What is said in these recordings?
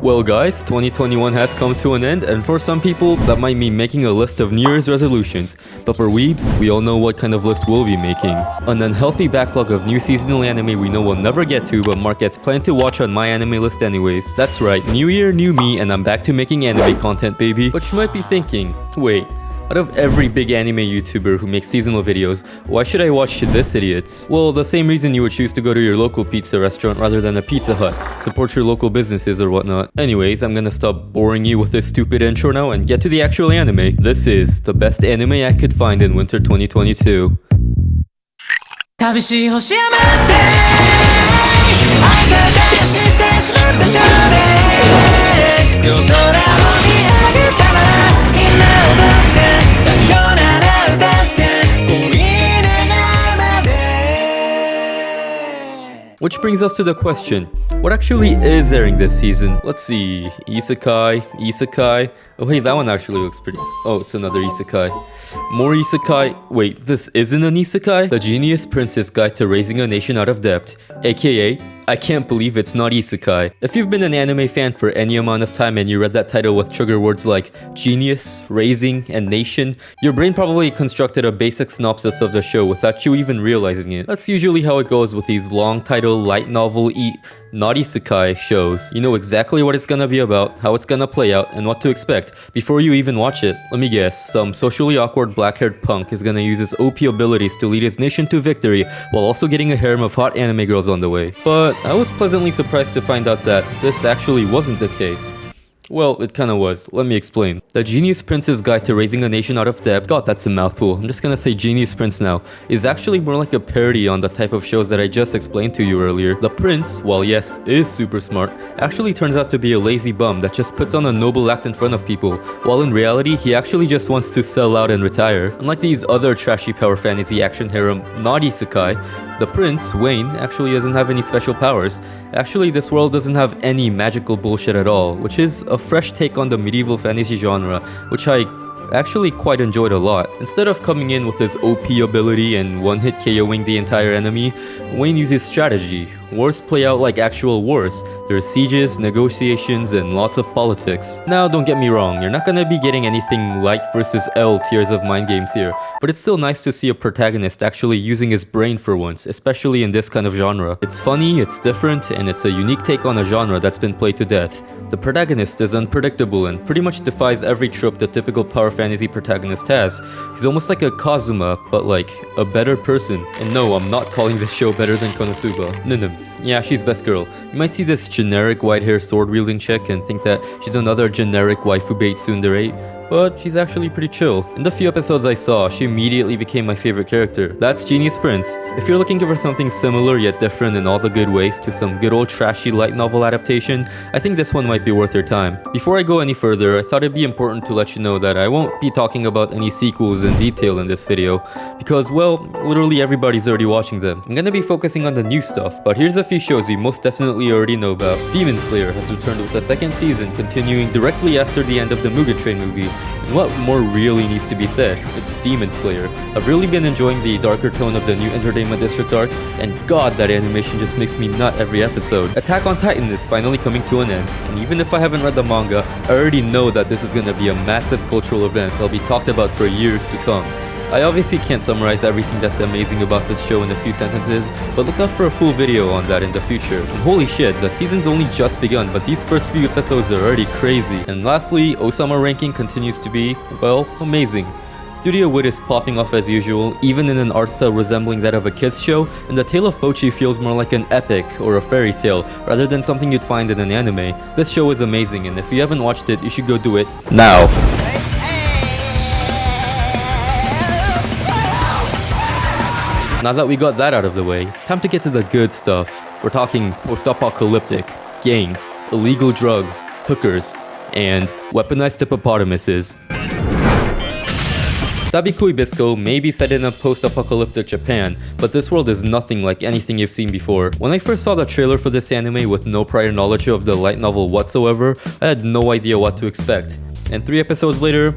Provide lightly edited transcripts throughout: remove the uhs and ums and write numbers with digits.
Well guys, 2021 has come to an end, and for some people, that might mean making a list of New Year's resolutions. But for weebs, we all know what kind of list we'll be making. An unhealthy backlog of new seasonal anime we know we'll never get to, but Mark gets planned to watch on my anime list anyways. That's right, new year, new me, and I'm back to making anime content, baby. But you might be thinking, wait, out of every big anime YouTuber who makes seasonal videos, why should I watch this idiots? Well, the same reason you would choose to go to your local pizza restaurant rather than a Pizza Hut, support your local businesses or whatnot. Anyways, I'm gonna stop boring you with this stupid intro now and get to the actual anime. This is the best anime I could find in winter 2022. Which brings us to the question, what actually is airing this season? Let's see, Isekai. Oh hey, that one actually looks pretty. Oh, it's another Isekai. More Isekai. Wait, this isn't an Isekai? The Genius Prince's Guide to Raising a Nation Out of Debt, aka, I can't believe it's not Isekai. If you've been an anime fan for any amount of time and you read that title with trigger words like genius, raising, and nation, your brain probably constructed a basic synopsis of the show without you even realizing it. That's usually how it goes with these long title, light novel-y, not Isekai shows. You know exactly what it's gonna be about, how it's gonna play out, and what to expect before you even watch it. Let me guess, some socially awkward black-haired punk is gonna use his OP abilities to lead his nation to victory while also getting a harem of hot anime girls on the way. But I was pleasantly surprised to find out that this actually wasn't the case. Well, it kinda was. Let me explain. The Genius Prince's Guide to Raising a Nation Out of Debt, God, that's a mouthful, I'm just gonna say Genius Prince now, is actually more like a parody on the type of shows that I just explained to you earlier. The prince, while yes, is super smart, actually turns out to be a lazy bum that just puts on a noble act in front of people, while in reality, he actually just wants to sell out and retire. Unlike these other trashy power fantasy action harem, not isekai, the prince, Wayne, actually doesn't have any special powers. Actually, this world doesn't have any magical bullshit at all, which is a fresh take on the medieval fantasy genre, which I actually quite enjoyed a lot. Instead of coming in with his OP ability and one-hit KOing the entire enemy, Wayne uses strategy. Wars play out like actual wars. There are sieges, negotiations, and lots of politics. Now, don't get me wrong, you're not gonna be getting anything Light versus L tiers of mind games here, but it's still nice to see a protagonist actually using his brain for once, especially in this kind of genre. It's funny, it's different, and it's a unique take on a genre that's been played to death. The protagonist is unpredictable and pretty much defies every trope the typical power fantasy protagonist has. He's almost like a Kazuma, but like, a better person. And no, I'm not calling this show better than Konosuba. Nim. Yeah, she's best girl. You might see this generic white-hair sword-wielding chick and think that she's another generic waifu bait tsundere, but she's actually pretty chill. In the few episodes I saw, she immediately became my favorite character. That's Genius Prince. If you're looking for something similar yet different in all the good ways to some good old trashy light novel adaptation, I think this one might be worth your time. Before I go any further, I thought it'd be important to let you know that I won't be talking about any sequels in detail in this video, because, well, literally everybody's already watching them. I'm gonna be focusing on the new stuff, but here's a few shows you most definitely already know about. Demon Slayer has returned with a second season, continuing directly after the end of the Mugen Train movie. And what more really needs to be said? It's Demon Slayer. I've really been enjoying the darker tone of the new Entertainment District arc, and god, that animation just makes me nut every episode. Attack on Titan is finally coming to an end, and even if I haven't read the manga, I already know that this is gonna be a massive cultural event that'll be talked about for years to come. I obviously can't summarize everything that's amazing about this show in a few sentences, but look out for a full video on that in the future. And holy shit, the season's only just begun, but these first few episodes are already crazy. And lastly, Ousama Ranking continues to be, well, amazing. Studio Wit is popping off as usual, even in an art style resembling that of a kids show, and the tale of Pochi feels more like an epic or a fairy tale, rather than something you'd find in an anime. This show is amazing, and if you haven't watched it, you should go do it now. Now that we got that out of the way, it's time to get to the good stuff. We're talking post-apocalyptic, gangs, illegal drugs, hookers, and weaponized hippopotamuses. Sabokoi Bisco may be set in a post-apocalyptic Japan, but this world is nothing like anything you've seen before. When I first saw the trailer for this anime with no prior knowledge of the light novel whatsoever, I had no idea what to expect. And 3 episodes later,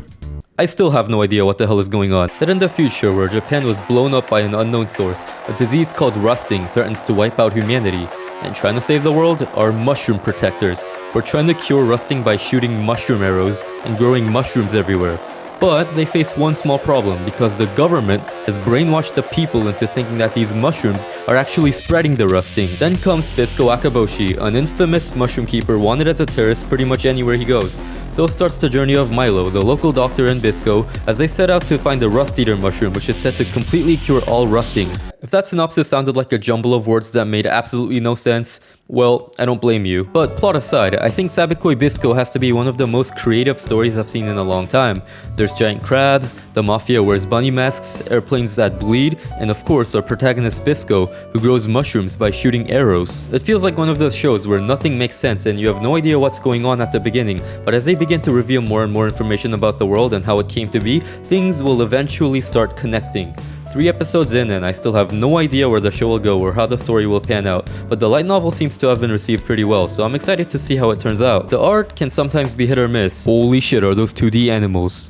I still have no idea what the hell is going on. Set in the future where Japan was blown up by an unknown source, a disease called rusting threatens to wipe out humanity. and trying to save the world are mushroom protectors. We're trying to cure rusting by shooting mushroom arrows and growing mushrooms everywhere. But they face one small problem because the government has brainwashed the people into thinking that these mushrooms are actually spreading the rusting. Then comes Bisco Akeboshi, an infamous mushroom keeper wanted as a terrorist pretty much anywhere he goes. So starts the journey of Milo, the local doctor, and Bisco as they set out to find the rust eater mushroom, which is said to completely cure all rusting. If that synopsis sounded like a jumble of words that made absolutely no sense, well, I don't blame you. But plot aside, I think Sabokoi Bisco has to be one of the most creative stories I've seen in a long time. There's giant crabs, the mafia wears bunny masks, airplanes that bleed, and of course our protagonist Bisco, who grows mushrooms by shooting arrows. It feels like one of those shows where nothing makes sense and you have no idea what's going on at the beginning, but as they begin to reveal more and more information about the world and how it came to be, things will eventually start connecting. 3 episodes in and I still have no idea where the show will go or how the story will pan out, but the light novel seems to have been received pretty well, so I'm excited to see how it turns out. The art can sometimes be hit or miss. Holy shit, are those 2D animals.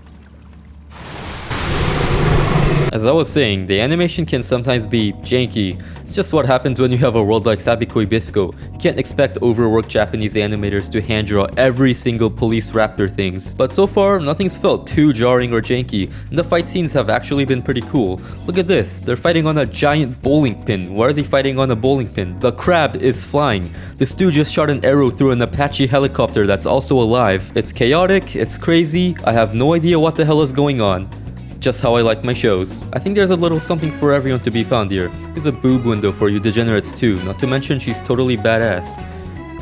As I was saying, the animation can sometimes be janky. It's just what happens when you have a world like Sabikui Bisco. You can't expect overworked Japanese animators to hand draw every single police raptor things. But so far, nothing's felt too jarring or janky, and the fight scenes have actually been pretty cool. Look at this, they're fighting on a giant bowling pin. Why are they fighting on a bowling pin? The crab is flying. This dude just shot an arrow through an Apache helicopter that's also alive. It's chaotic, it's crazy, I have no idea what the hell is going on. Just how I like my shows. I think there's a little something for everyone to be found here. Here's a boob window for you degenerates too, not to mention she's totally badass.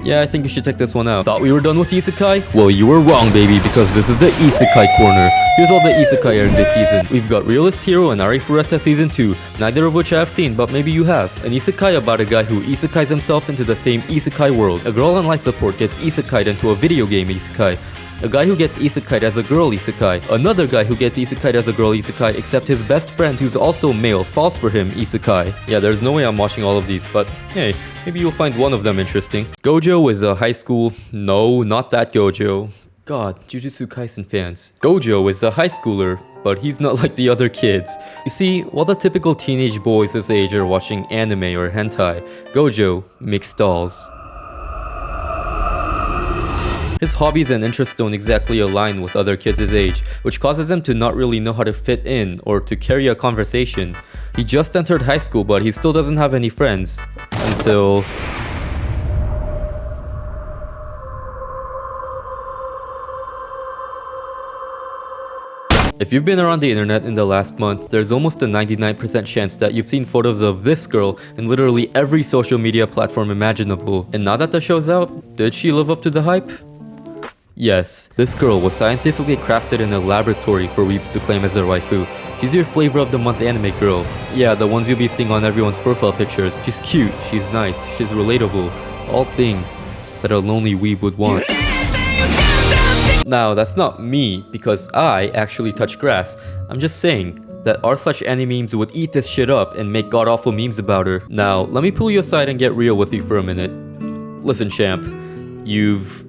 Yeah, I think you should check this one out. Thought we were done with Isekai? Well, you were wrong, baby, because this is the Isekai corner. Here's all the Isekai aired this season. We've got Realist Hero and Ari Fureta Season 2, neither of which I have seen, but maybe you have. An Isekai about a guy who isekais himself into the same Isekai world. A girl on life support gets isekai'd into a video game Isekai. A guy who gets isekai'd as a girl isekai. Another guy who gets isekai'd as a girl isekai, except his best friend who's also male falls for him isekai. Yeah, there's no way I'm watching all of these, but hey, maybe you'll find one of them interesting. Gojo is a high school... No, not that Gojo. God, Jujutsu Kaisen fans. Gojo is a high schooler, but he's not like the other kids. You see, while the typical teenage boys his age are watching anime or hentai, Gojo makes dolls. His hobbies and interests don't exactly align with other kids his age, which causes him to not really know how to fit in or to carry a conversation. He just entered high school, but he still doesn't have any friends. Until... If you've been around the internet in the last month, there's almost a 99% chance that you've seen photos of this girl in literally every social media platform imaginable. And now that the show's out, did she live up to the hype? Yes, this girl was scientifically crafted in a laboratory for weebs to claim as their waifu. She's your flavor of the month anime girl. Yeah, the ones you'll be seeing on everyone's profile pictures. She's cute, she's nice, she's relatable. All things that a lonely weeb would want. Now, that's not me, because I actually touch grass. I'm just saying that r/anime memes would eat this shit up and make god-awful memes about her. Now, let me pull you aside and get real with you for a minute. Listen, champ, you've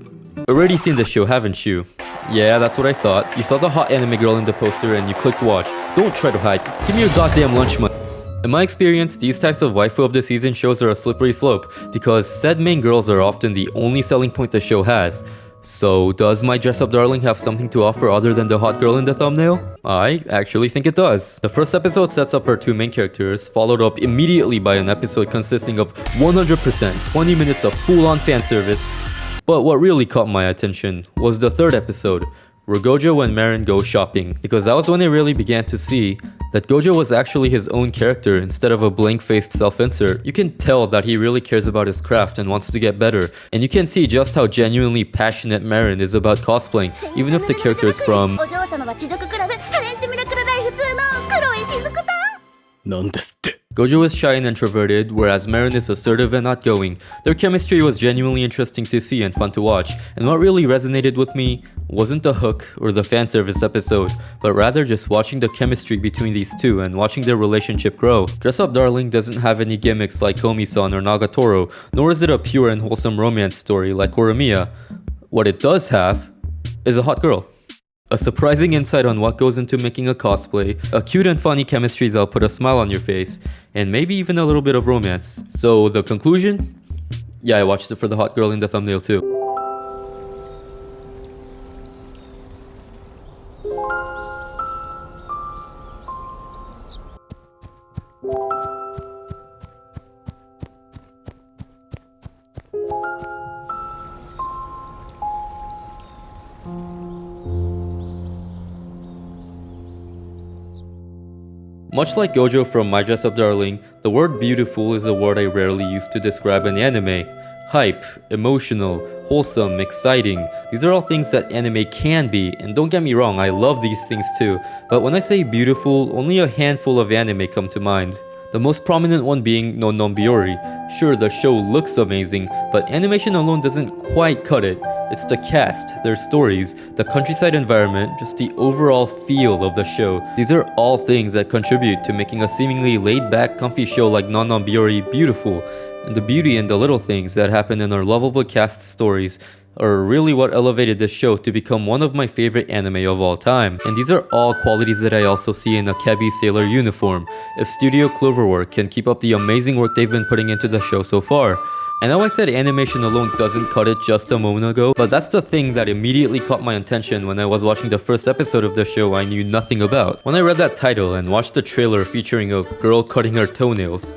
already seen the show, haven't you? Yeah, that's what I thought. You saw the hot anime girl in the poster and you clicked watch. Don't try to hide. Give me your goddamn lunch money. In my experience, these types of waifu of the season shows are a slippery slope because said main girls are often the only selling point the show has. So, does my DressUp Darling have something to offer other than the hot girl in the thumbnail? I actually think it does. The first episode sets up her 2 main characters, followed up immediately by an episode consisting of 100% 20 minutes of full-on fan service. But what really caught my attention was the 3rd episode, where Gojo and Marin go shopping, because that was when I really began to see that Gojo was actually his own character instead of a blank-faced self-insert. You can tell that he really cares about his craft and wants to get better, and you can see just how genuinely passionate Marin is about cosplaying, even if the character is from... Gojo is shy and introverted, whereas Marin is assertive and outgoing. Their chemistry was genuinely interesting to see and fun to watch, and what really resonated with me wasn't the hook or the fan service episode, but rather just watching the chemistry between these two and watching their relationship grow. DressUp Darling doesn't have any gimmicks like Komi-san or Nagatoro, nor is it a pure and wholesome romance story like Horimiya. What it does have is a hot girl. A surprising insight on what goes into making a cosplay, a cute and funny chemistry that'll put a smile on your face, and maybe even a little bit of romance. So the conclusion? Yeah, I watched it for the hot girl in the thumbnail too. Much like Gojo from My DressUp Darling, the word beautiful is a word I rarely use to describe an anime. Hype, emotional, wholesome, exciting, these are all things that anime can be, and don't get me wrong, I love these things too, but when I say beautiful, only a handful of anime come to mind. The most prominent one being No Biori. Sure, the show looks amazing, but animation alone doesn't quite cut it. It's the cast, their stories, the countryside environment, just the overall feel of the show. These are all things that contribute to making a seemingly laid-back, comfy show like No Biori beautiful. And the beauty and the little things that happen in our lovable cast stories are really what elevated this show to become one of my favorite anime of all time. And these are all qualities that I also see in Akebi Sailor uniform, if Studio Cloverwork can keep up the amazing work they've been putting into the show so far. I know I said animation alone doesn't cut it just a moment ago, but that's the thing that immediately caught my attention when I was watching the first episode of the show I knew nothing about. When I read that title and watched the trailer featuring a girl cutting her toenails,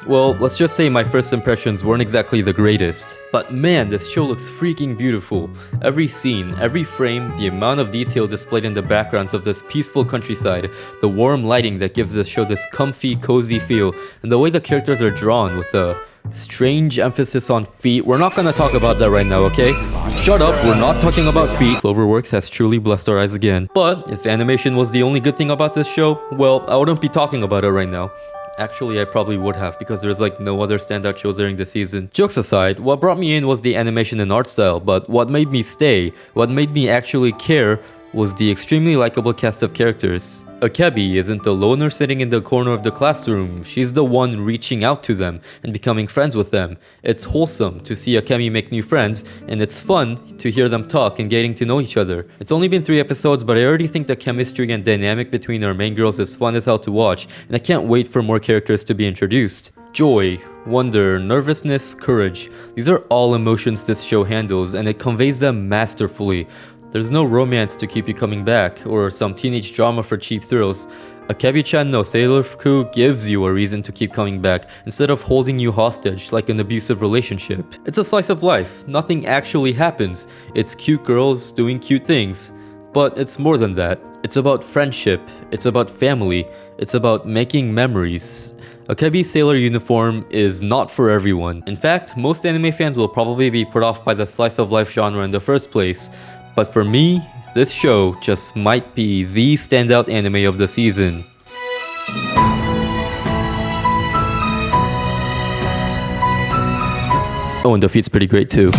well, let's just say my first impressions weren't exactly the greatest. But man, this show looks freaking beautiful. Every scene, every frame, the amount of detail displayed in the backgrounds of this peaceful countryside, the warm lighting that gives the show this comfy, cozy feel, and the way the characters are drawn with a strange emphasis on feet. We're not gonna talk about that right now, okay? Shut up, we're not talking about feet. Cloverworks has truly blessed our eyes again. But if animation was the only good thing about this show, well, I wouldn't be talking about it right now. Actually, I probably would have, because there's like no other standout shows airing this season. Jokes aside, what brought me in was the animation and art style, but what made me stay, what made me actually care, was the extremely likable cast of characters. Akebi isn't the loner sitting in the corner of the classroom, she's the one reaching out to them and becoming friends with them. It's wholesome to see Akebi make new friends, and it's fun to hear them talk and getting to know each other. It's only been 3 episodes, but I already think the chemistry and dynamic between our main girls is fun as hell to watch, and I can't wait for more characters to be introduced. Joy, wonder, nervousness, courage, these are all emotions this show handles, and it conveys them masterfully. There's no romance to keep you coming back, or some teenage drama for cheap thrills. Akebi-chan no Sailor Fuku gives you a reason to keep coming back, instead of holding you hostage like an abusive relationship. It's a slice of life, nothing actually happens. It's cute girls doing cute things. But it's more than that. It's about friendship, it's about family, it's about making memories. Akebi Sailor uniform is not for everyone. In fact, most anime fans will probably be put off by the slice of life genre in the first place. But for me, this show just might be the standout anime of the season. Oh, and the feat's pretty great too.